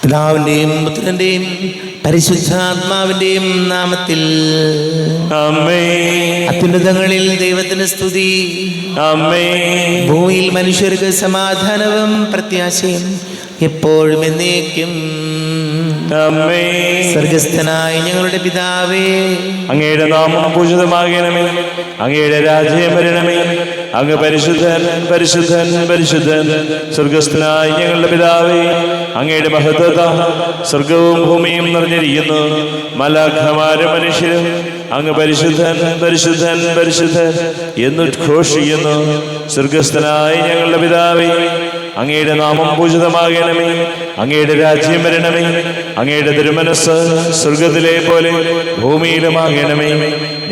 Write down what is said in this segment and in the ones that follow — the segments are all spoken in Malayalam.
പിതാവിന്റെയും പുത്രന്റെയും പരിശുദ്ധാത്മാവിന്റെയും നാമത്തിൽ ആമേൻ. അത്യുന്നതങ്ങളിൽ ദൈവത്തിന് സ്തുതി. ആമേൻ. ഭൂമിയിൽ മനുഷ്യർക്ക് സമാധാനവും പ്രത്യാശയും എപ്പോഴും എന്നേക്കും. ആമേൻ. സ്വർഗസ്ഥനായ ഞങ്ങളുടെ പിതാവേ, അങ്ങയുടെ നാമം പൂജിതമാകണമേ. അങ്ങയുടെ രാജ്യം വരണമേ. അങ്ങ് പരിശുദ്ധൻ പരിശുദ്ധൻ പരിശുദ്ധൻ. സ്വർഗസ്ഥനായ ഞങ്ങളുടെ പിതാവേ, അങ്ങയുടെ മഹത്വത സ്വർഗവും ഭൂമിയും നിറഞ്ഞിരിക്കുന്നു. മലാഖമാരും മനുഷ്യരും അങ്ങ് പരിശുദ്ധൻ പരിശുദ്ധൻ പരിശുദ്ധൻ എന്നുദ്ഘോഷിക്കുന്നു. സ്വർഗസ്ഥനായ ഞങ്ങളുടെ പിതാവേ, അങ്ങയുടെ നാമം പൂജിതമാകണമേ. അങ്ങയുടെ രാജ്യം വരണമേ. അങ്ങയുടെ തിരുമനസ് സ്വർഗത്തിലെ പോലെ ഭൂമിയിലുമാകണമേ.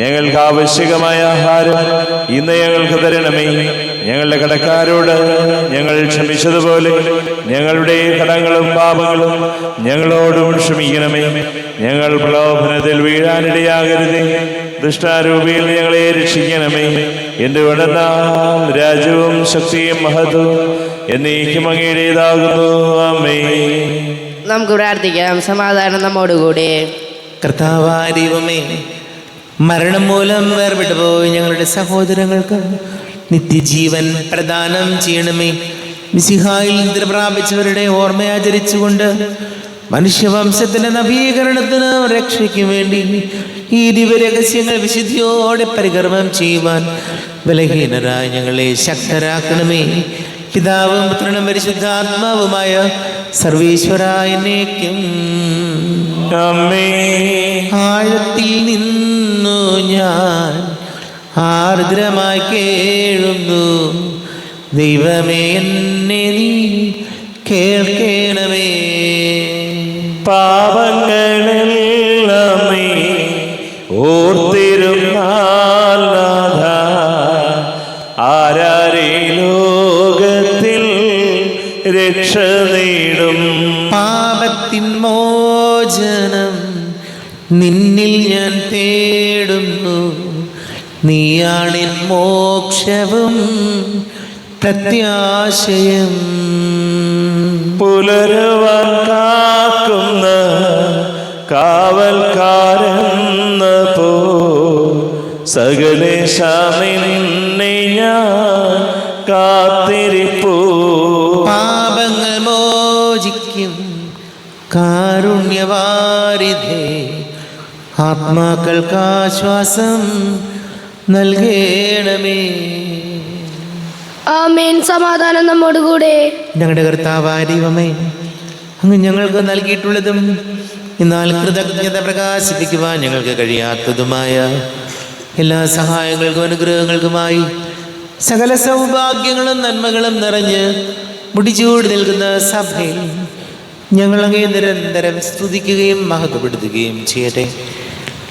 ഞങ്ങൾക്ക് ആവശ്യകമായ ആഹാരം ഇന്ന് ഞങ്ങൾക്ക് തരണമേ. ഞങ്ങളുടെ കടക്കാരോട് ഞങ്ങൾ ക്ഷമിച്ചതുപോലെ ഞങ്ങളുടെ കടങ്ങളും പാപങ്ങളും ഞങ്ങളോടും ക്ഷമിക്കണമേ. ഞങ്ങൾ പ്രലോഭനത്തിൽ വീഴാനിടയാകരുതേ. ദുഷ്ടാരൂപിയിൽ ഞങ്ങളെ രക്ഷിക്കണമേ. എന്റെ ഉടനാം രാജ്യവും ശക്തിയും മഹത്വവും എന്നേക്കും അങ്ങയുടേതാകുന്നു. ആമേൻ. നമുക്ക് പ്രാർത്ഥിക്കാം. സമാധാനം നമ്മോടുകൂടെ. കർത്താവായ ദൈവമേ, മരണം മൂലം വേർപെട്ടു പോയി ഞങ്ങളുടെ സഹോദരങ്ങൾക്ക് നിത്യജീവൻ പ്രദാനം ചെയ്യണമേ. മിശിഹായിൽ നിദ്ര പ്രാപിച്ചവരുടെ ഓർമ്മയാചരിച്ചുകൊണ്ട് മനുഷ്യവംശത്തിന്റെ നവീകരണത്തിന് രക്ഷയ്ക്കും വേണ്ടി ഈ ദിവ്യരഹസ്യങ്ങൾ വിശുദ്ധിയോടെ പരികർമ്മം ചെയ്യുവാൻ ബലഹീനരായ ഞങ്ങളെ ശക്തരാക്കണമേ. പിതാവും പുത്രനും പരിശുദ്ധാത്മാവുമായ സർവേശ്വരായ എന്നേക്കും. ആഴത്തിൽ നിന്നു ഞാൻ ആർദ്രമായി കേഴുന്നു. ദൈവമേ, എന്നെ നീ കേൾക്കണമേ. പാപങ്ങളെല്ലാം നീ ഓർത്തിരുന്നാൽ നാഥ, ആരാരെ ലോകത്തിൽ രക്ഷ നേടും. പാപത്തിൻ മോചനം നിന്നിൽ ഞാൻ തേടുന്നു. നീയാണിൻ മോക്ഷവും പ്രത്യാശയും. പുലരുവാൻ കാക്കുന്ന കാവൽക്കാരെന്ന പോ സകലേശ നിന്നെ ഞാൻ കാത്തിരിപ്പൂ. പാപങ്ങൾ മോചിക്കും കാരുണ്യവാരിധേ, ആത്മാക്കൾക്ക് ആശ്വാസം നൽകണമേ. ആമേൻ. സമാധാനം നമ്മോടുകൂടെ. ഞങ്ങളുടെ കർത്താവായ ദൈവമേ, അങ്ങ് ഞങ്ങൾക്ക് നൽകിയിട്ടുള്ളതും എന്നാൽ കൃതജ്ഞത പ്രകാശിപ്പിക്കുവാൻ ഞങ്ങൾക്ക് കഴിയാത്തതുമായ എല്ലാ സഹായങ്ങൾക്കും അനുഗ്രഹങ്ങൾക്കുമായി സകല സൗഭാഗ്യങ്ങളും നന്മകളും നിറഞ്ഞ് മുടിച്ചൂടി നിൽക്കുന്ന സഭയിൽ ഞങ്ങൾ അങ്ങേ നിരന്തരം സ്തുതിക്കുകയും മഹത്വപ്പെടുത്തുകയും ചെയ്യട്ടെ.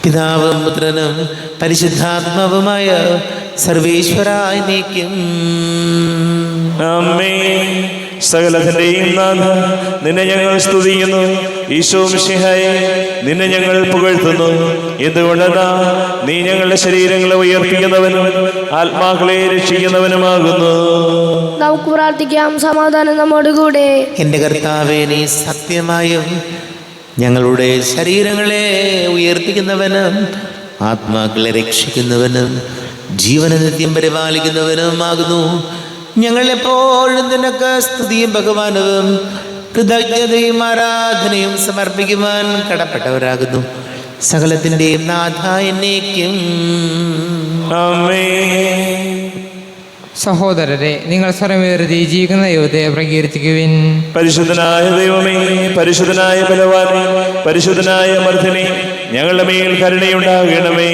പിതാവും പുത്രനും പരിശുദ്ധാത്മാവുമായ സർവേശ്വരായ എന്നേക്കും. ആമേൻ. സകലത്തിന്റെയും നാഥ, നിന്നെ ഞങ്ങൾ സ്തുതിക്കുന്നു. ഈശോ മിശിഹായേ, നിന്നെ ഞങ്ങൾ പുകഴ്ത്തുന്നു. എന്തുകൊണ്ടെന്നാ നീ ഞങ്ങളുടെ ശരീരങ്ങളെ ഉയർപ്പിക്കുന്നവനും ആത്മാക്കളെ രക്ഷിക്കുന്നവനുമാകുന്നു. നമുക്ക് പ്രാർത്ഥിക്കാം. സമാധാനം നമ്മോടുകൂടെ. എൻ്റെ കർത്താവേ, നീ സത്യമായും ഞങ്ങളുടെ ശരീരങ്ങളെ ഉയർപ്പിക്കുന്നവനും ആത്മാക്കളെ രക്ഷിക്കുന്നവനും ജീവനെ നിത്യം പരിപാലിക്കുന്നവനുമാകുന്നു. ഞങ്ങളെപ്പോഴും നിനക്ക് സ്തുതിയും ബഹുമാനവും കൃതജ്ഞതയും ആരാധനയും സമർപ്പിക്കുവാൻ കടപ്പെട്ടവരാകുന്നു. സകലത്തിൻ്റെയും നാഥ എന്നേക്കും. ആമേൻ. സഹോദരരെ, നിങ്ങൾ സ്വരമുയർത്തി ജീവിക്കുന്ന ദൈവത്തെ പ്രകീർത്തിക്കുവിൻ. പരിശുദ്ധനായ ദൈവമേ, പരിശുദ്ധനായ ബലവാനേ, പരിശുദ്ധനായ മർദ്ദനേ, ഞങ്ങളുടെ മേൽ കരുണയുണ്ടാകണമേ.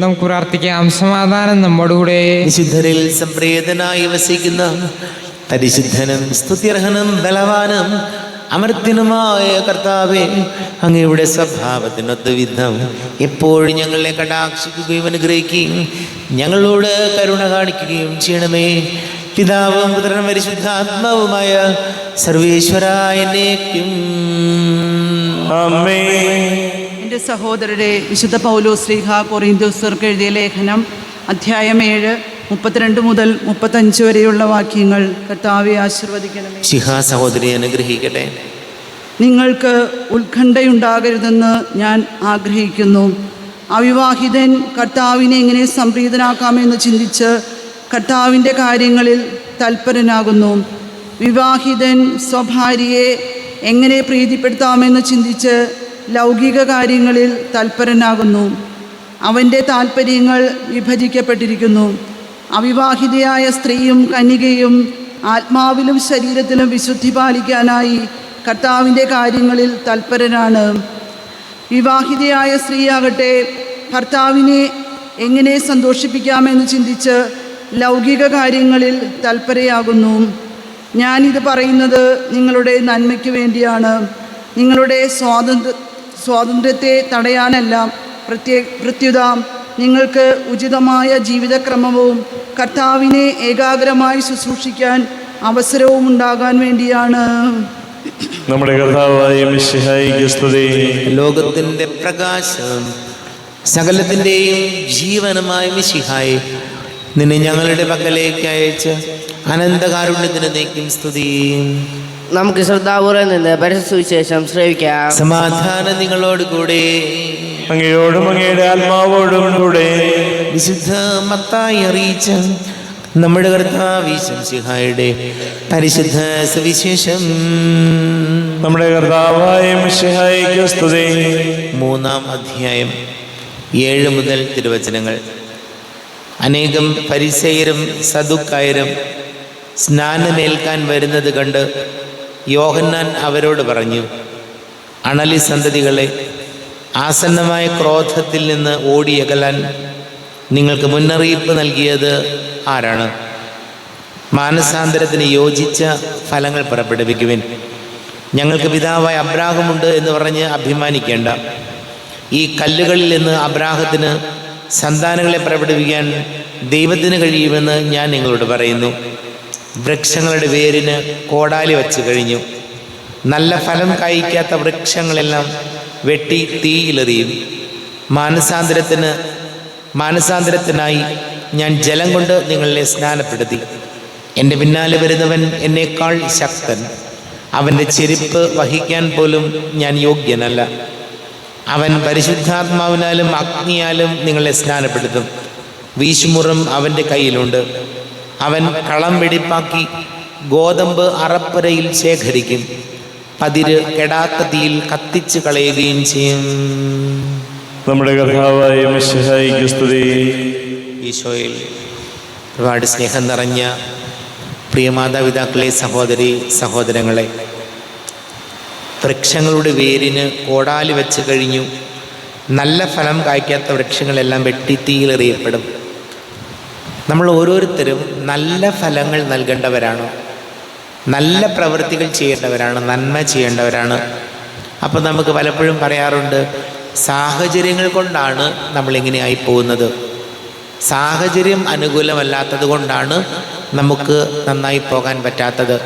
നമുക്ക് പ്രാർത്ഥിക്കാം. സമാധാനം നമ്മോടുകൂടെ. വിശുദ്ധരിൽ സംപ്രീതനായി വസിക്കുന്ന പരിശുദ്ധനും സ്തുത്യർഹനും ബലവാനും അമർത്യനുമായ കർത്താവേ, അങ്ങയുടെ സ്വഭാവത്തിനൊത്ത വിധം എപ്പോഴും ഞങ്ങളെ കടാക്ഷിക്കുകയും അനുഗ്രഹിക്കുകയും ഞങ്ങളോട് കരുണ കാണിക്കുകയും ചെയ്യണമേ. പിതാവും പുത്രനും പരിശുദ്ധാത്മാവുമായ സർവേശ്വരായ എന്നേക്കും. ആമേൻ. എൻ്റെ സഹോദരരെ, വിശുദ്ധ പൗലോസ് ശ്ലീഹ കൊറിന്തോസ്യർക്ക് എഴുതിയ ലേഖനം അധ്യായം 7 32 മുതൽ 35 വരെയുള്ള വാക്യങ്ങൾ കർത്താവെ ആശീർവദിക്കണമേ. ശിഹാ സഹോദരി അനുഗ്രഹിക്കട്ടെ. നിങ്ങൾക്ക് ഉത്കണ്ഠയുണ്ടാകരുതെന്ന് ഞാൻ ആഗ്രഹിക്കുന്നു. അവിവാഹിതൻ കർത്താവിനെ എങ്ങനെ സംപ്രീതനാക്കാമെന്ന് ചിന്തിച്ച് കർത്താവിൻ്റെ കാര്യങ്ങളിൽ തൽപരനാകുന്നു. വിവാഹിതൻ സ്വഭാര്യയെ എങ്ങനെ പ്രീതിപ്പെടുത്താമെന്ന് ചിന്തിച്ച് ലൗകിക കാര്യങ്ങളിൽ തൽപരനാകുന്നു. അവൻ്റെ താൽപ്പര്യങ്ങൾ വിഭജിക്കപ്പെട്ടിരിക്കുന്നു. അവിവാഹിതയായ സ്ത്രീയും കന്യകയും ആത്മാവിലും ശരീരത്തിലും വിശുദ്ധി പാലിക്കാനായി കർത്താവിൻ്റെ കാര്യങ്ങളിൽ തൽപരനാണ്. വിവാഹിതയായ സ്ത്രീയാകട്ടെ ഭർത്താവിനെ എങ്ങനെ സന്തോഷിപ്പിക്കാമെന്ന് ചിന്തിച്ച് ലൗകിക കാര്യങ്ങളിൽ തൽപരയാകുന്നു. ഞാനിത് പറയുന്നത് നിങ്ങളുടെ നന്മയ്ക്ക് വേണ്ടിയാണ്, നിങ്ങളുടെ സ്വാതന്ത്ര്യത്തെ തടയാനല്ല. പ്രത്യുത നിങ്ങൾക്ക് ഉചിതമായ ജീവിതക്രമവും കർത്താവിനെ ഏകാഗ്രമായി ശുശ്രൂഷിക്കാൻ അവസരവും ഉണ്ടാകാൻ വേണ്ടിയാണ്. നമ്മുടെ കർത്താവായ മിശിഹായിക്ക് സ്തുതി. ലോകത്തിന്റെ പ്രകാശം സകലത്തിൻ്റെയും ജീവനുമായ മിശിഹായെ, നിന്നെ ഞങ്ങളുടെ പക്കലേക്ക് അയച്ച് അനന്തകാരുണ്യത്തിന് നീക്കും സ്തുതി. നമുക്ക് ശ്രദ്ധാപൂർവം നിന്ന് പരിശുദ്ധ സുവിശേഷം ശ്രവിക്കാം. സമാധാനം നിങ്ങളോട് കൂടെ. അങ്ങയോടും അങ്ങയുടെ ആത്മാവോടും കൂടെ. വിശുദ്ധ മത്തായി അറിയിച്ച നമ്മുടെ കർത്താവ് മിശിഹായുടെ പരിശുദ്ധ സുവിശേഷം. നമ്മുടെ കർത്താവായ മിശിഹായിക്ക് സ്തുതി. 3-ാം അധ്യായം 7 മുതൽ തിരുവചനങ്ങൾ. അനേകം ഫരിസേയരും സദുക്കായരും സ്നാനമേൽക്കാൻ വരുന്നത് കണ്ട് യോഹന്നാൻ അവരോട് പറഞ്ഞു, അണലി സന്തതികളെ, ആസന്നമായ ക്രോധത്തിൽ നിന്ന് ഓടിയകലാൻ നിങ്ങൾക്ക് മുന്നറിയിപ്പ് നൽകിയത് ആരാണ്? മാനസാന്തരത്തിന് യോജിച്ച ഫലങ്ങൾ പുറപ്പെടുവിക്കുവിൻ. ഞങ്ങൾക്ക് പിതാവായ അബ്രാഹമുണ്ട് എന്ന് പറഞ്ഞ് അഭിമാനിക്കേണ്ട. ഈ കല്ലുകളിൽ നിന്ന് അബ്രാഹത്തിന് സന്താനങ്ങളെ പുറപ്പെടുവിക്കാൻ ദൈവത്തിന് കഴിയുമെന്ന് ഞാൻ നിങ്ങളോട് പറയുന്നു. വൃക്ഷങ്ങളുടെ വേരിന് കോടാലി വച്ച് കഴിഞ്ഞു. നല്ല ഫലം കായ്ക്കാത്ത വൃക്ഷങ്ങളെല്ലാം വെട്ടി തീയിലെറിയും. മാനസാന്തരത്തിനായി ഞാൻ ജലം കൊണ്ട് നിങ്ങളെ സ്നാനപ്പെടുത്തി. എൻ്റെ പിന്നാലെ വരുന്നവൻ എന്നേക്കാൾ ശക്തൻ. അവൻ്റെ ചെരുപ്പ് വഹിക്കാൻ പോലും ഞാൻ യോഗ്യനല്ല. അവൻ പരിശുദ്ധാത്മാവിനാലും അഗ്നിയാലും നിങ്ങളെ സ്നാനപ്പെടുത്തും. വീശുമുറം അവൻ്റെ കയ്യിലുണ്ട്. അവൻ കളം വെടിപ്പാക്കി ഗോതമ്പ് അറപ്പുരയിൽ ശേഖരിക്കും. പതിര് കെടാത്ത തീയിൽ കത്തിച്ച് കളയുകയും ചെയ്യും. നമ്മുടെ കർത്താവായ മിശിഹായിക്ക് സ്തുതി. ഈശോയിൽ ഒരുപാട് സ്നേഹം നിറഞ്ഞ പ്രിയ മാതാപിതാക്കളെ, സഹോദരി സഹോദരങ്ങളെ, വൃക്ഷങ്ങളുടെ വേരിന് കോടാലി വെച്ച് കഴിഞ്ഞു. നല്ല ഫലം കായ്ക്കാത്ത വൃക്ഷങ്ങളെല്ലാം വെട്ടി തീയിലെറിയപ്പെടും. നമ്മൾ ഓരോരുത്തരും നല്ല ഫലങ്ങൾ നൽകേണ്ടവരാണ്, നല്ല പ്രവൃത്തികൾ ചെയ്യേണ്ടവരാണ്, നന്മ ചെയ്യേണ്ടവരാണ്. അപ്പോൾ നമുക്ക് പലപ്പോഴും പറയാറുണ്ട്, സാഹചര്യങ്ങൾ കൊണ്ടാണ് നമ്മളിങ്ങനെയായി പോകുന്നത്. സാഹചര്യം അനുകൂലമല്ലാത്തത് കൊണ്ടാണ് നമുക്ക് നന്നായി പോകാൻ പറ്റാത്തത്.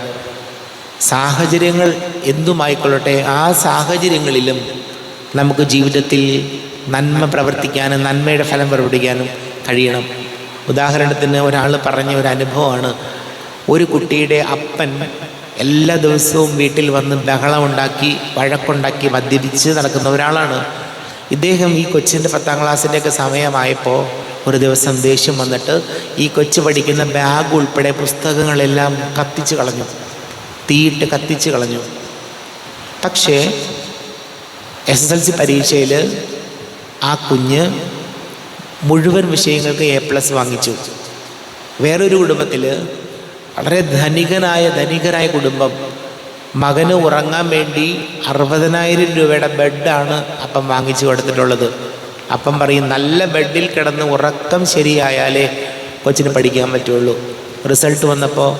സാഹചര്യങ്ങൾ എന്തുമായിക്കൊള്ളട്ടെ, ആ സാഹചര്യങ്ങളിലും നമുക്ക് ജീവിതത്തിൽ നന്മ പ്രവർത്തിക്കാനും നന്മയുടെ ഫലം പ്രവർത്തിക്കാനും കഴിയണം. ഉദാഹരണത്തിന് ഒരാൾ പറഞ്ഞ ഒരു അനുഭവമാണ്. ഒരു കുട്ടിയുടെ അപ്പൻ എല്ലാ ദിവസവും വീട്ടിൽ വന്ന് ബഹളമുണ്ടാക്കി വഴക്കുണ്ടാക്കി മദ്യപിച്ച് നടക്കുന്ന ഒരാളാണ്. ഇദ്ദേഹം ഈ കൊച്ചിൻ്റെ 10ാം ക്ലാസ്സിൻ്റെയൊക്കെ സമയമായപ്പോൾ ഒരു ദിവസം ദേഷ്യം വന്നിട്ട് ഈ കൊച്ചു പഠിക്കുന്ന ബാഗ് ഉൾപ്പെടെ പുസ്തകങ്ങളെല്ലാം കത്തിച്ച് കളഞ്ഞു, തീയിട്ട് കത്തിച്ച് കളഞ്ഞു. പക്ഷേ SSLC പരീക്ഷയിൽ ആ കുഞ്ഞ് മുഴുവൻ വിഷയങ്ങൾക്ക് A+ വാങ്ങിച്ചു. വേറൊരു കുടുംബത്തിൽ, വളരെ ധനികരായ കുടുംബം, മകന് ഉറങ്ങാൻ വേണ്ടി 60,000 രൂപയുടെ ബെഡാണ് അപ്പം വാങ്ങിച്ചു കൊടുത്തിട്ടുള്ളത്. അപ്പം പറയും, നല്ല ബെഡിൽ കിടന്ന് ഉറക്കം ശരിയായാലേ കൊച്ചിന് പഠിക്കാൻ പറ്റുള്ളൂ. റിസൾട്ട് വന്നപ്പോൾ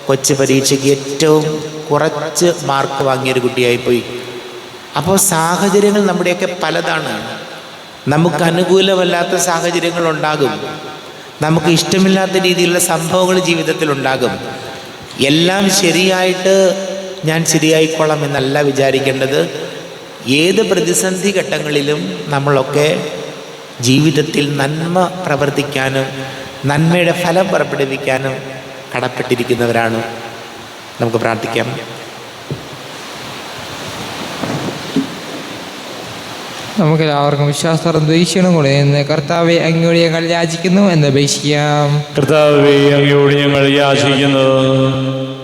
കൊച്ചു പരീക്ഷയ്ക്ക് ഏറ്റവും കുറച്ച് മാർക്ക് വാങ്ങിയൊരു കുട്ടിയായിപ്പോയി. അപ്പോൾ സാഹചര്യങ്ങൾ നമ്മുടെയൊക്കെ പലതാണ്. നമുക്ക് അനുകൂലമല്ലാത്ത സാഹചര്യങ്ങൾ ഉണ്ടാകും, നമുക്ക് ഇഷ്ടമില്ലാത്ത രീതിയിലുള്ള സംഭവങ്ങൾ ജീവിതത്തിലുണ്ടാകും. എല്ലാം ശരിയായിട്ട് ഞാൻ ശരിയായിക്കോളാം എന്നല്ല വിചാരിക്കേണ്ടത്. ഏത് പ്രതിസന്ധി ഘട്ടങ്ങളിലും നമ്മളൊക്കെ ജീവിതത്തിൽ നന്മ പ്രവർത്തിക്കാനും നന്മയുടെ ഫലം പുറപ്പെടുവിക്കാനും കടപ്പെട്ടിരിക്കുന്നവരാണ്. നമുക്ക് പ്രാർത്ഥിക്കാം. നമുക്കെല്ലാവർക്കും വിശ്വാസം ദ്വേഷിക്കണം കൂടെ എന്ന് കർത്താവെ അങ്ങയോട് ഞങ്ങൾ യാചിക്കുന്നു എന്ന് അപേക്ഷിക്കാം. കർത്താവേ, അങ്ങയോട് ഞങ്ങൾ യാചിക്കുന്നു.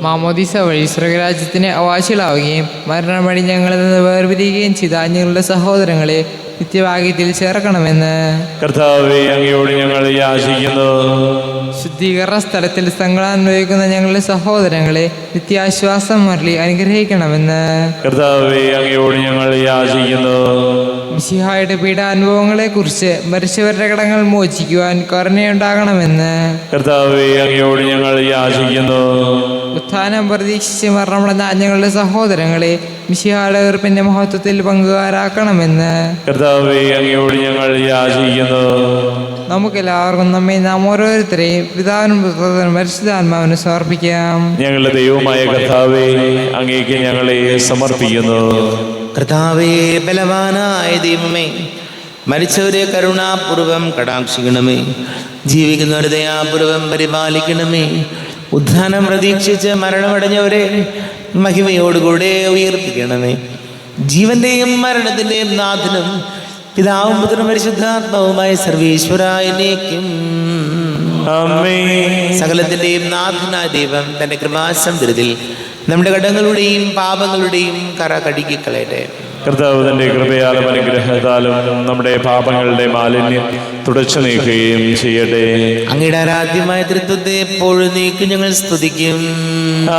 മാമോദീസ വഴി സ്വർഗരാജ്യത്തിന് അവകാശികളാവുകയും മരണം വഴി ഞങ്ങളിൽ നിന്ന് വേർപിരിയുകയും ചെയ്ത ഞങ്ങളുടെ സഹോദരങ്ങളെ നിത്യഭാഗ്യത്തിൽ ചേർക്കണമെന്ന് കർത്താവേ, അങ്ങയോട് ഞങ്ങൾ യാചിക്കുന്നു. ശുദ്ധീകരണ സ്ഥലത്തിൽ സങ്കടം അനുഭവിക്കുന്ന ഞങ്ങളുടെ സഹോദരങ്ങളെ നിത്യാശ്വാസം മരളി അനുഗ്രഹിക്കണമെന്ന് കർത്താവേ, അങ്ങയോട് ഞങ്ങൾ യാചിക്കുന്നു. മിശിഹായുടെ പീഡാനുഭവങ്ങളെ കുറിച്ച് മരിച്ചവരുടെ കടങ്ങൾ മോചിക്കുവാൻ കരുണയുണ്ടാകണമെന്ന് കർത്താവേ, അങ്ങയോട് ഞങ്ങൾ യാചിക്കുന്നു. ഉത്ഥാനം പ്രതീക്ഷിച്ച് മരണമടഞ്ഞ ഞങ്ങളുടെ സഹോദരങ്ങളെ മിശിഹായുടെ ഉറപ്പിന്റെ മഹത്വത്തിൽ പങ്കുകാരാക്കണമെന്ന് കർത്താവേ, അങ്ങയോട് ഞങ്ങൾ യാചിക്കുന്നു. നമുക്കെല്ലാവർക്കും നാം ഓരോരുത്തരെയും പിതാവിനും പുത്രനും പരിശുദ്ധാത്മാവിനും സമർപ്പിക്കാം. ഞങ്ങളുടെ ദൈവമായ കർത്താവേ, അങ്ങേക്ക് ഞങ്ങളെ സമർപ്പിക്കുന്നു. കർത്താവേ, ബലവാനായ ദൈവമേ, മരിച്ചവരെ കരുണാപൂർവം കടാക്ഷിക്കണമേ, ജീവിക്കുന്നവരെ ദയാപൂർവം പരിപാലിക്കണമേ. ഉദ്ധാനം പ്രതീക്ഷിച്ച് മരണമടഞ്ഞവരെ മഹിമയോടുകൂടെ ഉയർപ്പിക്കണമേ. ജീവന്റെയും മരണത്തിന്റെയും നാഥനും പിതാവും പുത്രനും പരിശുദ്ധാത്മാവുമായ സർവീശ്വരായനേക്കും ആമേൻ. സകലത്തിന്റെയും നാഥനായ ദൈവം തന്റെ കൃപാസമുദ്രത്തിൽ നമ്മുടെ കടങ്ങളുടെയും പാപങ്ങളുടെയും കറ കഴുകിക്കളയട്ടെ. കർത്താവ് തന്റെ കൃപയാലും അനുഗ്രഹത്താലും നമ്മുടെ പാപങ്ങളുടെ മാലിന്യം തുടച്ചു നീക്കുകയും ചെയ്യട്ടെ. അങ്ങയുടെ ആരാധ്യമായ തൃത്വത്തെ എപ്പോഴും നീക്കും ഞങ്ങൾ സ്തുതിക്കും.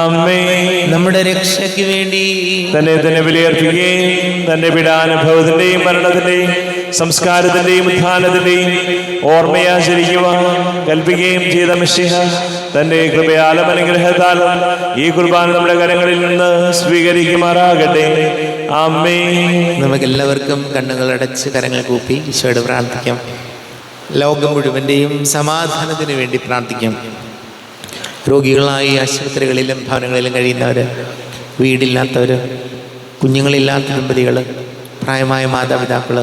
ആമേൻ. നമ്മുടെ രക്ഷയ്ക്ക് വേണ്ടി തന്നെ വിലയർപ്പിക്കുകയും തന്റെ പീഡാനുഭവത്തിന്റെയും മരണത്തിന്റെയും സംസ്കാരത്തിന്റെയും ഉത്ഥാനത്തിന്റെയും ഓർമ്മയാചരിക്കുവാൻ കൽപ്പിക്കുകയും ചെയ്ത മിശിഹ തന്റെ കൃപയാലും അനുഗ്രഹത്താലും ഈ കുർബാന നമ്മുടെ കരങ്ങളിൽ നിന്ന് സ്വീകരിക്കുമാറാകട്ടെ. ആമേൻ. നമുക്കെല്ലാവർക്കും കണ്ണുകൾ അടച്ച് കരങ്ങൾ കൂപ്പി ഈശോയോട് പ്രാർത്ഥിക്കാം. ലോകം മുഴുവൻ്റെയും സമാധാനത്തിന് വേണ്ടി പ്രാർത്ഥിക്കാം. രോഗികളായി ആശുപത്രികളിലും ഭവനങ്ങളിലും കഴിയുന്നവർ, വീടില്ലാത്തവർ, കുഞ്ഞുങ്ങളില്ലാത്ത ദമ്പതികൾ, പ്രായമായ മാതാപിതാക്കൾ,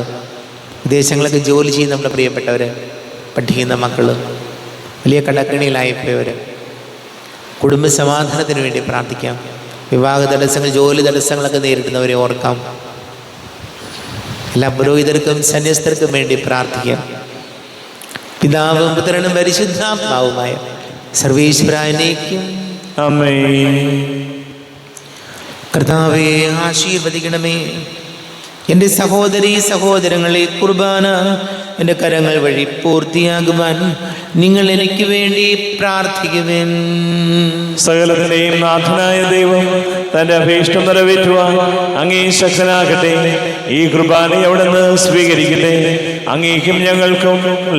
വിദേശങ്ങളൊക്കെ ജോലി ചെയ്യുന്ന നമ്മുടെ പ്രിയപ്പെട്ടവർ, പഠിക്കുന്ന മക്കൾ, വലിയ കടക്കണിയിലായിപ്പോയവർ, കുടുംബ സമാധാനത്തിന് വേണ്ടി പ്രാർത്ഥിക്കാം. വിവാഹ തടസ്സങ്ങൾ, ജോലി തടസ്സങ്ങളൊക്കെ നേരിടുന്നവരെ ഓർക്കാം. എല്ലാ പുരോഹിതർക്കും സന്യസ്തർക്കും വേണ്ടി പ്രാർത്ഥിക്കാം. പിതാവും പുത്രനും പരിശുദ്ധാത്മാവുമായ സർവീശ്വരായനേക്കും ആമേൻ. കർത്താവേ, ആശീർവദിക്കണമേ. എൻ്റെ സഹോദരീ സഹോദരങ്ങളെ, കുർബാന എൻ്റെ കരങ്ങൾ വഴി പൂർത്തിയാകുവാൻ നിങ്ങൾ എനിക്ക് വേണ്ടി പ്രാർത്ഥിക്കുവേൻ. സകലത്തിന്റെയും നാഥനായ ദൈവം തന്റെ അഭീഷ്ടം നിറവേറ്റുവാൻ അങ്ങേ ശക്തനാകട്ടെ. ഈ കുർബാന അവിടുന്ന് സ്വീകരിക്കട്ടെ. അങ്ങേക്കും ഞങ്ങൾക്കും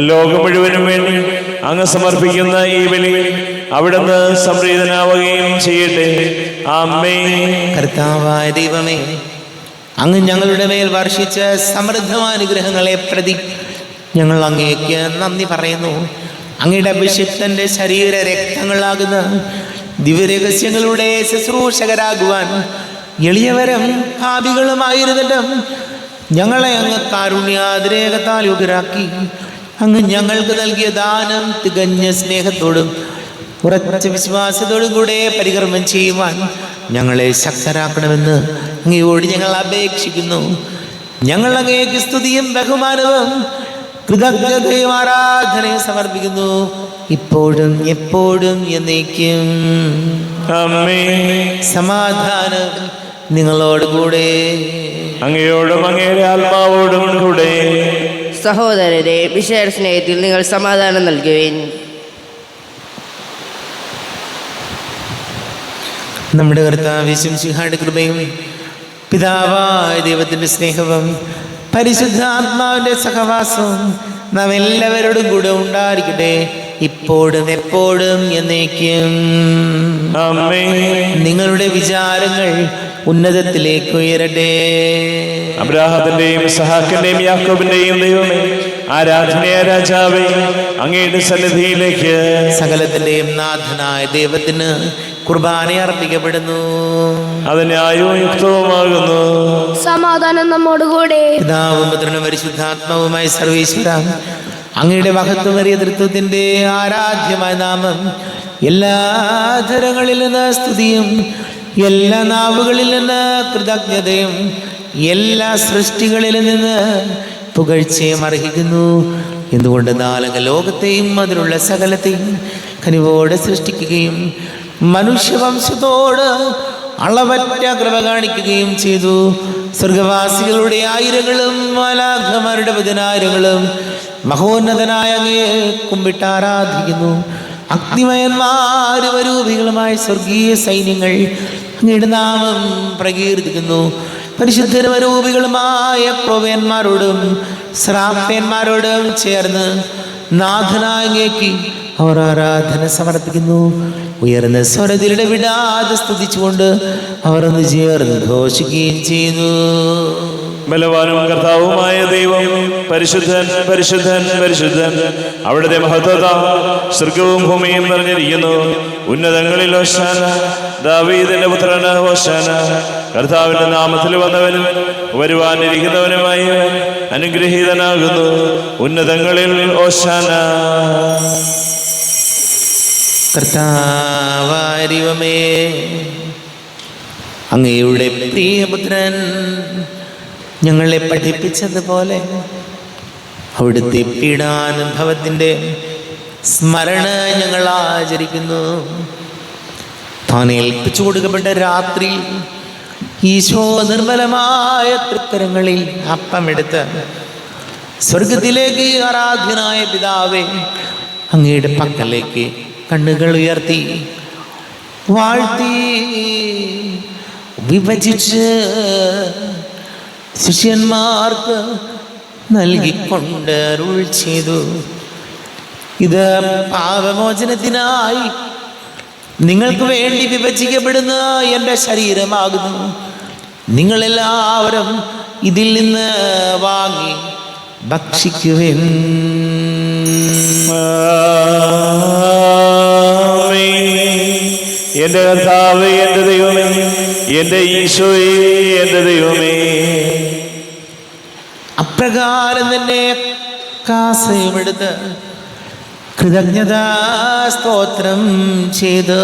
ലോകം മുഴുവനും വേണ്ടി അങ്ങ് സമർപ്പിക്കുന്ന ഈ ബലി അവിടുന്ന് സംപ്രീതനാവുകയും ചെയ്യട്ടെ. ആമേൻ. കർത്താവായ ദൈവമേ, അങ്ങ് ഞങ്ങളുടെ മേൽ വർഷിച്ച സമൃദ്ധമാനുഗ്രഹങ്ങളെ പ്രതി ഞങ്ങൾ അങ്ങേക്ക് നന്ദി പറയുന്നു. അങ്ങയുടെ അഭിഷിക്തന്റെ ശരീര രക്തങ്ങളാകുന്ന ദിവ്യരഹസ്യങ്ങളുടെ ശുശ്രൂഷകരാകുവാൻ എളിയവരും പാപികളുമായിരുന്നിട്ടും ഞങ്ങളെ അങ്ങ് കാരുണ്യാതിരേകത്താൽ യുഗരാക്കി. അങ്ങ് ഞങ്ങൾക്ക് നൽകിയ ദാനം തികഞ്ഞ സ്നേഹത്തോടും ഉറച്ച വിശ്വാസത്തോടും കൂടെ പരികർമ്മം ചെയ്യുവാൻ ഞങ്ങളെ ശക്തരാക്കണമെന്ന് അങ്ങയോട് ഞങ്ങൾ അപേക്ഷിക്കുന്നു. ഞങ്ങൾ അങ്ങേക്ക് സ്തുതിയും ബഹുമാനവും കൃതജ്ഞതയും ആരാധനയും സമർപ്പിക്കുന്നു, ഇപ്പോഴും എപ്പോഴും എന്നേക്കും. ആമേൻ. സമാധാനം നിങ്ങളോടുകൂടെ. അങ്ങയോടും അങ്ങയുടെ ആത്മാവോടും കൂടെ. സഹോദരരെ, വിശേഷ സ്നേഹത്തിൽ നിങ്ങൾ സമാധാനം നൽകുവിൻ. നമ്മുടെ കർത്താവ് യേശുമിശിഹായുടെ കൃപയും പിതാവായ ദൈവത്തിൻ്റെ സ്നേഹവും പരിശുദ്ധാത്മാവിൻ്റെ സഹവാസവും നാം എല്ലാവരോടും കൂടെ ഉണ്ടായിരിക്കട്ടെ, ഇപ്പോഴും എപ്പോഴും എന്നേക്കും. ആമേൻ. നിങ്ങളുടെ വിചാരങ്ങൾ ഉന്നതത്തിലേക്ക് ഉയരട്ടെ. അബ്രാഹത്തിന്റെയും ഇസ്ഹാക്കിന്റെയും യാക്കോബിന്റെയും ദൈവമേ, ആരാധനയ രാജാവേ, അങ്ങയുടെ സന്നിധിയിലേക്ക് സകലത്തിന്റെയും നാഥനായ ദൈവത്തിന് കുർബാന അർപ്പിക്കപ്പെടുന്നു. അത് ന്യായവും യുക്തവുമാകുന്നു. സമാധാനം നമ്മോടുകൂടെ. പിതാവും പുത്രനും പരിശുദ്ധാത്മാവുമായ സർവീശ്വര, അങ്ങയുടെ മഹത്വമേറിയ തൃത്വത്തിന്റെ ആരാധ്യമായ നാമം എല്ലാ ധരങ്ങളിൽ നിന്ന് സ്തുതിയും എല്ലാ നാവുകളിൽ നിന്ന് കൃതജ്ഞതയും എല്ലാ സൃഷ്ടികളിലും നിന്ന് പുകഴ്ചയും അർഹിക്കുന്നു. എന്തുകൊണ്ട് നാലക ലോകത്തെയും അതിലുള്ള സകലത്തെയും കനിവോടെ സൃഷ്ടിക്കുകയും മനുഷ്യവംശത്തോട് അളവറ്റ കൃപ കാണിക്കുകയും ചെയ്തു. സ്വർഗവാസികളുടെ ആയിരങ്ങളും മാലാഖമാരുടെ പതിനായിരങ്ങളും മഹോന്നതനായ അങ്ങയെ കുമ്പിട്ട് ആരാധിക്കുന്നു. അഗ്നിമയന്മാരും അരൂപികളുമായ സ്വർഗീയ സൈന്യങ്ങൾ അങ്ങയുടെ നാമം പ്രകീർത്തിക്കുന്നു. പരിശുദ്ധരും അരൂപികളുമായ ക്രോവ്യന്മാരോടും ശ്രാപ്യന്മാരോടും ചേർന്ന് നാഥനായ അങ്ങേക്ക് അവർ ആരാധന സമർപ്പിക്കുന്നു. ഉയർന്ന സ്വരത്തിലൂടെ വിടാതെ സ്തുതിച്ചുകൊണ്ട് അവർ ഒന്ന് ചേർന്ന് ഘോഷിക്കുകയും ചെയ്യുന്നു. ബലവാനും കർത്താവുമായ ദൈവം പരിശുദ്ധൻ പരിശുദ്ധൻ പരിശുദ്ധൻ. അവിടുത്തെ മഹത്വത സ്വർഗവും ഭൂമിയും നിറഞ്ഞിരിക്കുന്നു. ഉന്നതങ്ങളിൽ ഹോശാന, ദാവീദിന്റെ പുത്രന് ഹോശാന. കർത്താവിന്റെ നാമത്തിൽ വന്നവനും വരുവാനിരിക്കുന്നവനുമായി അനുഗ്രഹീതനാകുന്നു. ഉന്നതങ്ങളിൽ ഹോശാന. കർത്താവാരിവമേ, അങ്ങയുടെ പ്രിയപുത്രൻ ഞങ്ങളെ പഠിപ്പിച്ചതുപോലെ അവിടുത്തെ പീഡാനുഭവത്തിൻ്റെ സ്മരണ ഞങ്ങൾ ആചരിക്കുന്നു. താൻ ഏൽപ്പിച്ചു കൊടുക്കപ്പെട്ട രാത്രി ഈശോ നിർമ്മലമായ തൃക്കരങ്ങളിൽ അപ്പമെടുത്ത് സ്വർഗത്തിലേക്ക് ആരാധ്യനായ പിതാവേ അങ്ങയുടെ പക്കലേക്ക് കണ്ണുകൾ ഉയർത്തി വാഴ്ത്തി വിഭജിച്ച് ശിഷ്യന്മാർക്ക് നൽകിക്കൊണ്ട് അരുൾ ചെയ്തു. ഇത് പാപമോചനത്തിനായി നിങ്ങൾക്ക് വേണ്ടി വിഭജിക്കപ്പെടുന്ന എൻ്റെ ശരീരമാകുന്നു. നിങ്ങളെല്ലാവരും ഇതിൽ നിന്ന് വാങ്ങി ഭക്ഷിക്കുവിൻ. എന്റെ കർത്താവേ, എന്റെ ദൈവമേ, എന്റെ ഈശോയേ, എന്റെ ദൈവമേ. അപ്രകാരം തന്നെ കാസയുമെടുത്ത് കൃതജ്ഞതാ സ്തോത്രം ചെയ്ത്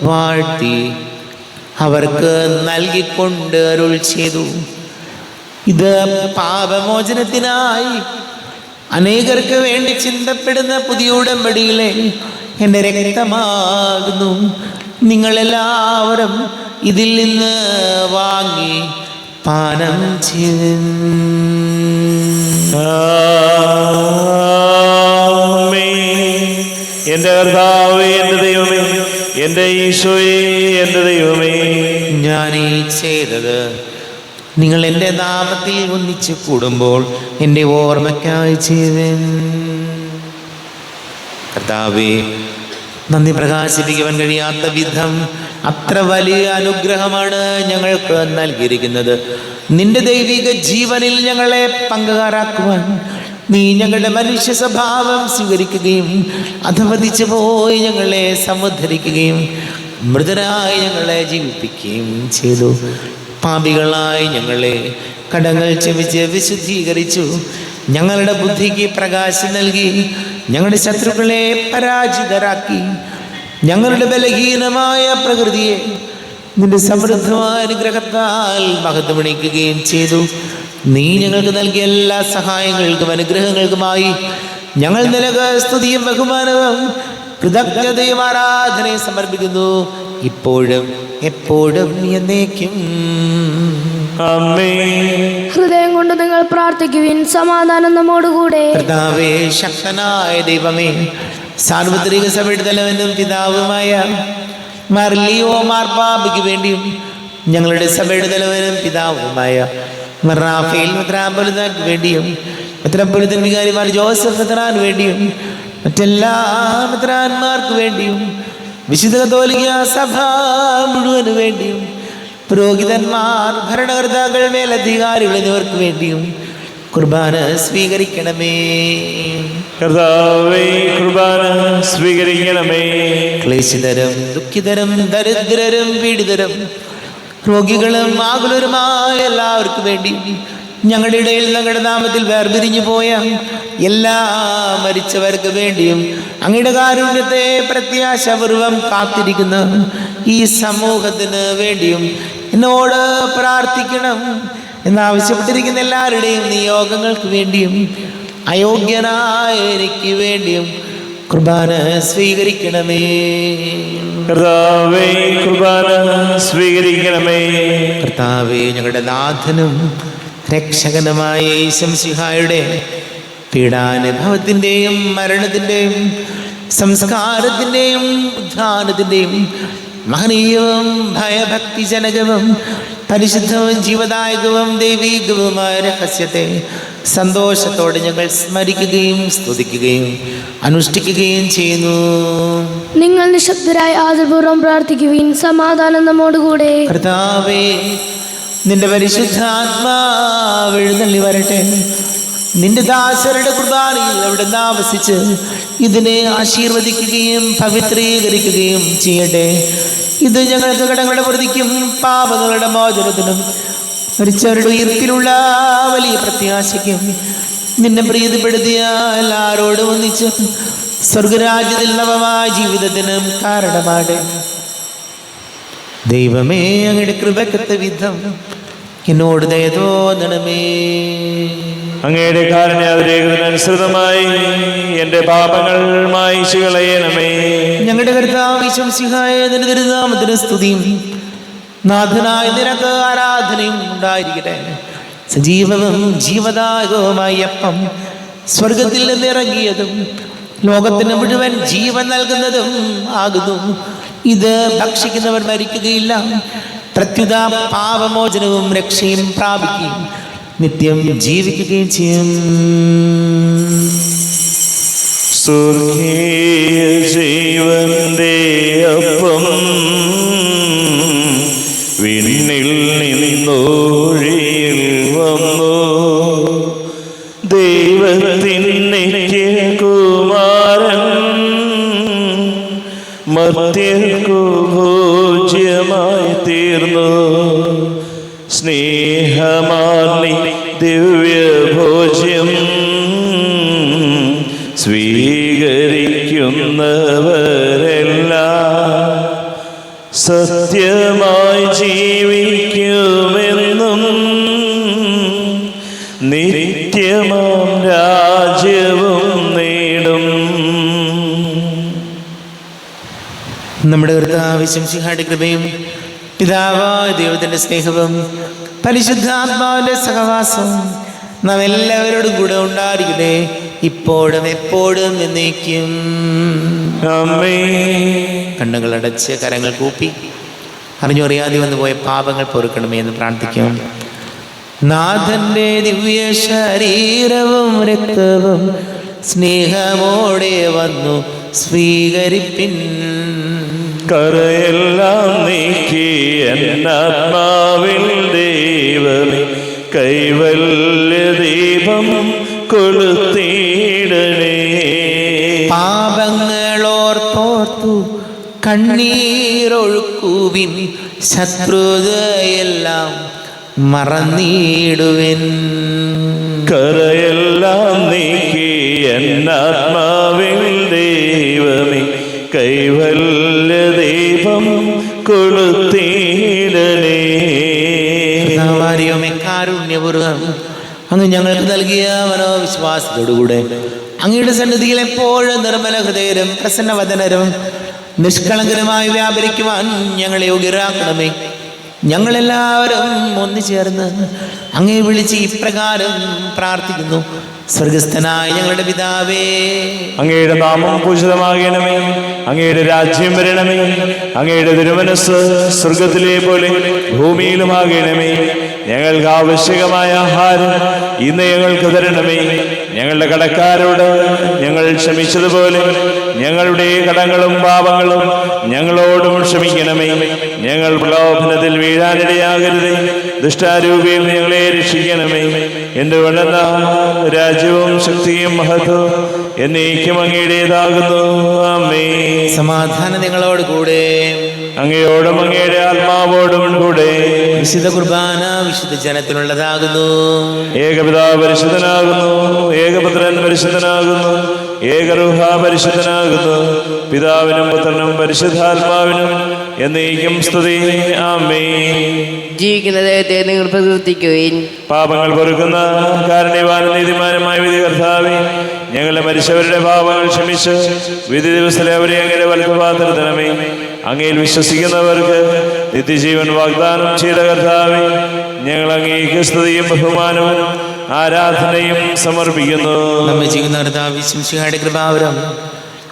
വാഴ്ത്തി അവർക്ക് നൽകിക്കൊണ്ട് അരുൾ ചെയ്തു. ഇത് പാപമോചനത്തിനായി അനേകർക്ക് വേണ്ടി ചിന്തപ്പെടുന്ന പുതിയ ഉടമ്പടിയിലെ എൻ്റെ രക്തമാകുന്നു. നിങ്ങളെല്ലാവരും ഇതിൽ നിന്ന് വാങ്ങി പാനം ചെയ്തു. എന്റെ കർത്താവേ, എന്റെ ദൈവമേ, എന്റെ ഈശോയേ, എന്റെ ദൈവമേ. ഞാൻ ഈ ചെയ്തത് നിങ്ങൾ എൻ്റെ നാമത്തിൽ ഒന്നിച്ച് കൂടുമ്പോൾ എൻ്റെ ഓർമ്മയ്ക്കായി ചെയ്തൻ. കർത്താവേ, നന്ദി പ്രകാശിപ്പിക്കുവാൻ കഴിയാത്ത വിധം അത്ര വലിയ അനുഗ്രഹമാണ് ഞങ്ങൾക്ക് നൽകിയിരിക്കുന്നത്. നിന്റെ ദൈവിക ജീവനിൽ ഞങ്ങളെ പങ്കുകാരാക്കുവാൻ നീ ഞങ്ങളുടെ മനുഷ്യ സ്വഭാവം സ്വീകരിക്കുകയും അധപതിച്ചു പോയി ഞങ്ങളെ സമുദ്ധരിക്കുകയും മൃതരായി ഞങ്ങളെ ജീവിപ്പിക്കുകയും ചെയ്തു. പാപികളായി ഞങ്ങളെ കടങ്ങൾ ക്ഷമിച്ച് വിശുദ്ധീകരിച്ചു. ഞങ്ങളുടെ ബുദ്ധിക്ക് പ്രകാശം നൽകി ഞങ്ങളുടെ ശത്രുക്കളെ പരാജിതരാക്കി. ഞങ്ങളുടെ ബലഹീനമായ പ്രകൃതിയെ നിന്റെ സമൃദ്ധമായ അനുഗ്രഹത്താൽ മഹത്വമണിക്കുകയും ചെയ്തു. നീ ഞങ്ങൾക്ക് നൽകിയ എല്ലാ സഹായങ്ങൾക്കും അനുഗ്രഹങ്ങൾക്കുമായി ഞങ്ങൾ നിനക്ക് സ്തുതിയും ബഹുമാനവും കൃതജ്ഞതയും ആരാധനയും സമർപ്പിക്കുന്നു, ഇപ്പോഴും എപ്പോഴും എന്നേക്കും. ഹൃദയം കൊണ്ട് നിങ്ങൾ പ്രാർത്ഥിക്കുവിൻ. സമാധാനം നമ്മോടുകൂടെ. കർത്താവേ, ശക്തനായ ദൈവമേ, സാർവത്രിക സഭയുടെ തലവനും പിതാവുമായ മർലിയോ മാർപ്പാപ്പയ്ക്ക് വേണ്ടിയും ഞങ്ങളുടെ സഭയുടെ തലവനും പിതാവുമായ റാഫേൽ മെത്രാപ്പൊലീത്താക്ക് വേണ്ടിയും മെത്രാപ്പൊലീത്തൻ വികാരിമാർ ജോസഫ് മെത്രാന് വേണ്ടിയും മറ്റെല്ലാ മെത്രാന്മാർക്ക് വേണ്ടിയും വിശുദ്ധ കത്തോലിക്ക സഭ മുഴുവന് വേണ്ടിയും പുരോഹിതന്മാർ, ഭരണകർത്താക്കൾ, മേലധികാരികൾ എന്നിവർക്ക് വേണ്ടിയും കുർബാന സ്വീകരിക്കണമേ. കർത്താവേ, കുർബാന സ്വീകരിക്കണമേ. ക്ലേശിതരും ദുഃഖിതരും ദരിദ്രരും പീഡിതരും രോഗികളും ആകുലരുമായ എല്ലാവർക്കും വേണ്ടി ഞങ്ങളുടെ ഇടയിൽ ഞങ്ങളുടെ നാമത്തിൽ വേർപിരിഞ്ഞു പോയ എല്ലാ മരിച്ചവർക്ക് വേണ്ടിയും അങ്ങയുടെ കാരുണ്യത്തെ പ്രത്യാശപൂർവം കാത്തിരിക്കുന്ന ഈ സമൂഹത്തിന് വേണ്ടിയും എന്നോട് പ്രാർത്ഥിക്കണം. എന്നാവശ്യപ്പെട്ടിരിക്കുന്ന എല്ലാവരുടെയും നിയോഗങ്ങൾക്ക് വേണ്ടിയും അയോഗ്യനായ എനിക്ക് വേണ്ടിയും കുർബാന സ്വീകരിക്കണമേ. കർത്താവേ, കുർബാന സ്വീകരിക്കണമേ. കർത്താവേ, ഞങ്ങളുടെ നാഥനും രക്ഷകനുമായ ഈശംസിഹായുടെ പീഡാനുഭവത്തിൻ്റെയും മരണത്തിൻ്റെയും സംസ്കാരത്തിൻ്റെയും ഉത്ഥാനത്തിൻ്റെയും മഹനീയവും ഭയഭക്തിജനകവും പരിശുദ്ധവും ജീവദായകവും ദൈവീകവുമായ രഹസ്യത്തെ സന്തോഷത്തോടെ ഞങ്ങൾ സ്മരിക്കുകയും സ്തുതിക്കുകയും അനുഷ്ഠിക്കുകയും ചെയ്യുന്നു. നിങ്ങൾ നിശബ്ദരായി ആദരപൂർവ്വം പ്രാർത്ഥിക്കുവിൻ. സമാധാനം നമ്മോടുകൂടെ. കർത്താവേ, നിന്റെ പരിശുദ്ധാത്മാവ് എഴുന്നള്ളി വരട്ടെ. നിന്റെ ദാസരുടെ കുർബാനയിൽ അവിടെ ആവസിച്ച് ഇതിനെ ആശീർവദിക്കുകയും പവിത്രീകരിക്കുകയും ചെയ്യട്ടെ. ഇത് ഞങ്ങൾക്ക് കടങ്ങളുടെ പ്രതിക്കും പാപങ്ങളുടെ മോചനത്തിനും മരിച്ചവരുടെ ഉയർപ്പിലുള്ള വലിയ പ്രത്യാശയ്ക്കും നിന്നെ പ്രീതിപ്പെടുത്തിയ എല്ലാവരോടും ഒന്നിച്ച് സ്വർഗരാജ്യത്തിൽ നവമായ ജീവിതത്തിനും കാരണമാണ്. ദൈവമേ, അങ്ങയുടെ കൃപക്കത്ത വിധം എന്നോട് ദയ തോന്നണമേ. അങ്ങയുടെ കാരുണ്യാതിരേകത്തിനനുസൃതമായി എൻ്റെ പാപങ്ങൾ മായിച്ചു കളയണമേ. ഞങ്ങളുടെ കർത്താവ് ഈശോമിശിഹായ നിന്റെ തിരുനാമത്തിന് സ്തുതിയും നാഥനായ നിനക്ക് ആരാധനയും ഉണ്ടായിരിക്കട്ടെ. സജീവവും ജീവദായകവുമായ അപ്പം സ്വർഗത്തിൽ നിന്ന് ഇറങ്ങിയതും ലോകത്തിന് മുഴുവൻ ജീവൻ നൽകുന്നതും ആകുന്നു. ഇത് ഭക്ഷിക്കുന്നവർ മരിക്കുകയില്ല, പ്രത്യുത പാപമോചനവും രക്ഷയും പ്രാപിക്കുകയും നിത്യം ജീവിക്കുകയും ചെയ്യും. സ്വർഗീയ ജീവന്റെ അപ്പം വിണ്ണിൽ നിന്നൊഴിയിൽ വന്നു. ദൈവത്തിൻ്റെ കുമാരൻ മർത്യർക്കു ഭോജ്യമായി തീർന്നു. സ്നേഹമാർന്നി ദിവ്യഭോജ്യം സ്വീകരിക്കുന്നവരെല്ലാം സത്യമായി ജീവിക്കുമെന്നും നിത്യമാം രാജ്യവും നേടും. നമ്മുടെ കർത്താവ് ഈശോമിശിഹായുടെ കൃപയും പിതാവായ ദൈവത്തിന്റെ സ്നേഹവും പരിശുദ്ധാത്മാവിന്റെ സഹവാസവും നാം എല്ലാവരോടും കൂടെ ഉണ്ടായിരിക്കട്ടെ, ഇപ്പോഴും എപ്പോഴും എന്നേക്കും. കണ്ണുകൾ അടച്ച് കരങ്ങൾ കൂപ്പി അറിഞ്ഞറിയാതെ വന്നുപോയ പാപങ്ങൾ പൊറുക്കണമേ എന്ന് പ്രാർത്ഥിക്കാം. നാഥന്റെ ദിവ്യ ശരീരവും രക്തവും സ്നേഹമോടെ വന്നു സ്വീകരിപ്പിൻ. കരയെല്ലാം നീക്കി എന്നാത്മാവിൽ ദൈവമേ കൈവല്യ ദീപം കൊളുത്തിയിടണേ. പാപങ്ങളോർത്തോർത്തു കണ്ണീരൊഴുക്കുവിൻ, ശത്രുതയെല്ലാം മറന്നിടുവിൻ. കരയെല്ലാം നീക്കി എന്നാത്മാവിൽ ദൈവമേ കൈവല്യ ദീപം കൊളുത്തിയിടണേ. കാരുണ്യപൂർവ്വം അങ്ങ് ഞങ്ങൾക്ക് നൽകിയ മനോവിശ്വാസത്തോടുകൂടെ അങ്ങയുടെ സന്നിധിയിൽ എപ്പോഴും നിർമ്മല ഹൃദയരും പ്രസന്നവദനരും നിഷ്കളങ്കരുമായി വ്യാപരിക്കുവാൻ ഞങ്ങളെ യോഗ്യരാക്കണമേ. ഞങ്ങളെല്ലാവരും ഒന്നുചേർന്ന് അങ്ങേ വിളിച്ച് ഇപ്രകാരം പ്രാർത്ഥിക്കുന്നു. സ്വർഗസ്ഥനായ ഞങ്ങളുടെ പിതാവേ, അങ്ങയുടെ നാമം പൂജിതമാകണമേ. അങ്ങയുടെ രാജ്യം വരണമേ. അങ്ങയുടെ തിരുമനസ് സ്വർഗത്തിലെ പോലെ ഭൂമിയിലുമാകണമേ. ഞങ്ങൾക്ക് ആവശ്യകമായ ആഹാരം ഇന്ന് ഞങ്ങൾക്ക് തരണമേ. ഞങ്ങളുടെ കടക്കാരോട് ഞങ്ങൾ ക്ഷമിച്ചതുപോലെ ഞങ്ങളുടെ കടങ്ങളും പാപങ്ങളും ഞങ്ങളോടും ക്ഷമിക്കണമേ. ഞങ്ങൾ പ്രലോഭനത്തിൽ വീഴാനിടയാകരുതേ, ദുഷ്ടാരൂപിയിൽ ഞങ്ങളെ രക്ഷിക്കണമേ. എന്തുകൊണ്ടെന്ന രാജ്യവും ശക്തിയും മഹത്വവും എന്നേക്കും അങ്ങയുടേതാകുന്നു. ആമേൻ. സമാധാനം നിങ്ങളോട് കൂടെ, അങ്ങയോടും അങ്ങയുടെ ആത്മാവോടും കൂടെ. വിശുദ്ധ കുർബാന വിശുദ്ധ ജനത്തിനുള്ളതാകുന്നു. ഏകപിതാവ് പരിശുദ്ധനാകുന്നു, ഏകപുത്രൻ പരിശുദ്ധനാകുന്നു, ഏകരൂഹ പരിശുദ്ധനാകുന്നു. പിതാവിനും പുത്രനും പരിശുദ്ധാത്മാവിനും എന്നേക്കും സ്തുതി. ആമേൻ. ജീവിക്കുന്ന ദൈവത്തെ നിങ്ങൾ പ്രകീർത്തിക്കുവിൻ. പാപങ്ങൾ പൊറുക്കുന്ന കാരുണ്യവാനും നീതിമാനുമായ വിധി കർത്താവേ, ഞങ്ങളുടെ മരിച്ചവരുടെ പാപങ്ങൾ ക്ഷമിച്ച് വിധി ദിവസത്തിലെ അവരെ അങ്ങനെ വലതുപാത്രത്തണമേ. അങ്ങയിൽ വിശ്വസിക്കുന്നവർക്ക് നിത്യജീവൻ വാഗ്ദാനം ചെയ്ത കർത്താവേ, ഞങ്ങൾ അങ്ങേക്ക് സ്തുതിയും ബഹുമാനവും ആരാധനയും സമർപ്പിക്കുന്നു. നമ്മെ ചെയ്യുന്ന കർത്താവ് ശിംശിഹായുടെ കൃപാവരം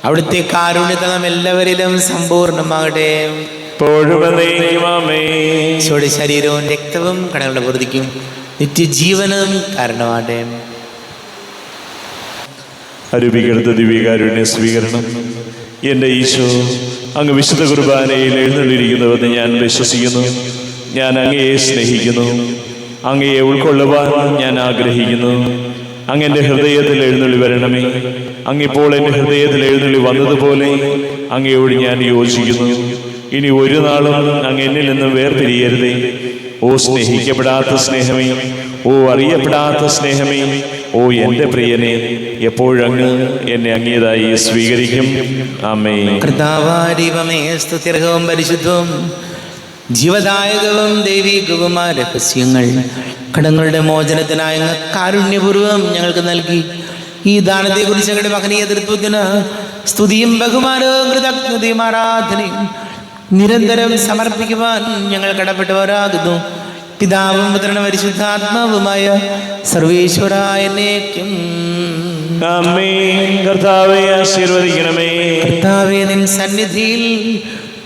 അവിടുത്തെ കാരുണ്യത നാം എല്ലാവരിലും സമ്പൂർണ്ണമാകട്ടെ. ഈശോയുടെ ശരീരവും രക്തവും കടങ്ങളുടെ വൃദ്ധിക്കും നിത്യജീവനും കാരണമാകട്ടെ. അരൂപിക്കെടുത്ത ദിവ്യകാരുണ്യ സ്വീകരണം. എൻ്റെ ഈശോ, അങ്ങ് വിശുദ്ധ കുർബാനയിൽ എഴുന്നള്ളിയിരിക്കുന്നുവെന്ന് ഞാൻ വിശ്വസിക്കുന്നു. ഞാൻ അങ്ങയെ സ്നേഹിക്കുന്നു. അങ്ങയെ ഉൾക്കൊള്ളുവാൻ ഞാൻ ആഗ്രഹിക്കുന്നു. അങ്ങ് എൻ്റെ ഹൃദയത്തിൽ എഴുന്നള്ളി വരണമേ. അങ്ങിപ്പോൾ എൻ്റെ ഹൃദയത്തിൽ എഴുന്നള്ളി വന്നതുപോലെ അങ്ങയോട് ഞാൻ യോജിക്കുന്നു. ഇനി ഒരു നാളും അങ്ങ് എന്നിൽ നിന്നും വേർപിരിയരുതേ. ഓ സ്നേഹിക്കപ്പെടാത്ത സ്നേഹമേ, ഓ അറിയപ്പെടാത്ത സ്നേഹമേ, ഓ എൻ്റെ പ്രിയനെ, എപ്പോഴങ്ങ് എന്നെ അങ്ങേതായി സ്വീകരിക്കും. ആമേൻ. കർത്താവാരിവമേ, സ്തുത്യർഹവും പരിശുദ്ധവും ജീവദായകവും ദൈവികവുമായ രഹസ്യങ്ങൾ കടങ്ങളുടെ മോചനത്തിനായ കാരുണ്യപൂർവ്വം ഞങ്ങൾക്ക് നൽകി. ഈ ദാനത്തെക്കുറിച്ച് ഞങ്ങളുടെ മഹനീയ തൃത്വത്തിന് സ്തുതിയും ബഹുമാനവും കൃതജ്ഞതയും ആരാധനയും നിരന്തരം സമർപ്പിക്കുവാൻ ഞങ്ങൾ കടപ്പെട്ടവരാകുന്നു. പിതാവും പുത്രനും പരിശുദ്ധാത്മാവുമായ സർവേശ്വരായ എന്നേക്കും ആമേൻ. കർത്താവേ ആശീർവദിക്കണമേ. കർത്താവേ, നിൻ സന്നിധിയിൽ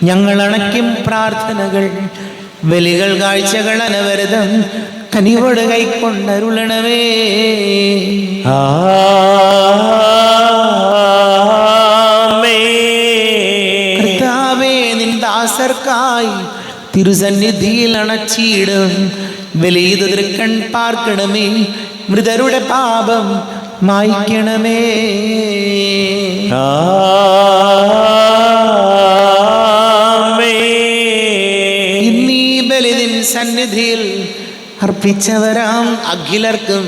ഞങ്ങൾ അണയ്ക്കും പ്രാർത്ഥനകൾ, ബലികൾ, കാഴ്ചകൾ അനവരതം കനിവോട് കൈക്കൊണ്ടരുളണമേ. കർത്താവേ, നിൻ ദാസർക്കായി തിരുസന്നിധിയിൽ അണച്ചിടും ബലിയിതു തൃക്കൺ പാർക്കണമേ. മൃതരുടെ പാപം മായ്ക്കണമേ. ഇന്നീ ബലി നിൻ സന്നിധിയിൽ അർപ്പിച്ചവരാം അഖിലർക്കും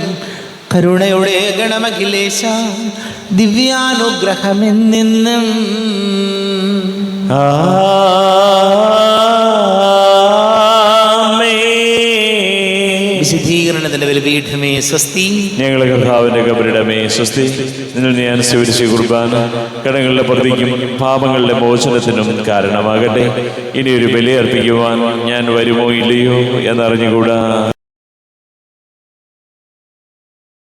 കരുണയുടെ ഗണമഖിലേശ ദിവ്യാനുഗ്രഹമെന്നെന്നും. വിശുദ്ധീകരണത്തിന്റെ ബലിപീഠമേ സ്വസ്തി. ഞങ്ങളെ കർത്താവിന്റെ കബറിടമേ സ്വസ്തി. നിന്നിൽ ഞാൻ സ്വീകരിച്ച കുർബാന കടങ്ങളുടെ പ്രതിക്കും പാപങ്ങളുടെ മോചനത്തിനും കാരണമാകട്ടെ. ഇനിയൊരു ബലി അർപ്പിക്കുവാൻ ഞാൻ വരുമോ ഇല്ലയോ എന്നറിഞ്ഞുകൂടാ.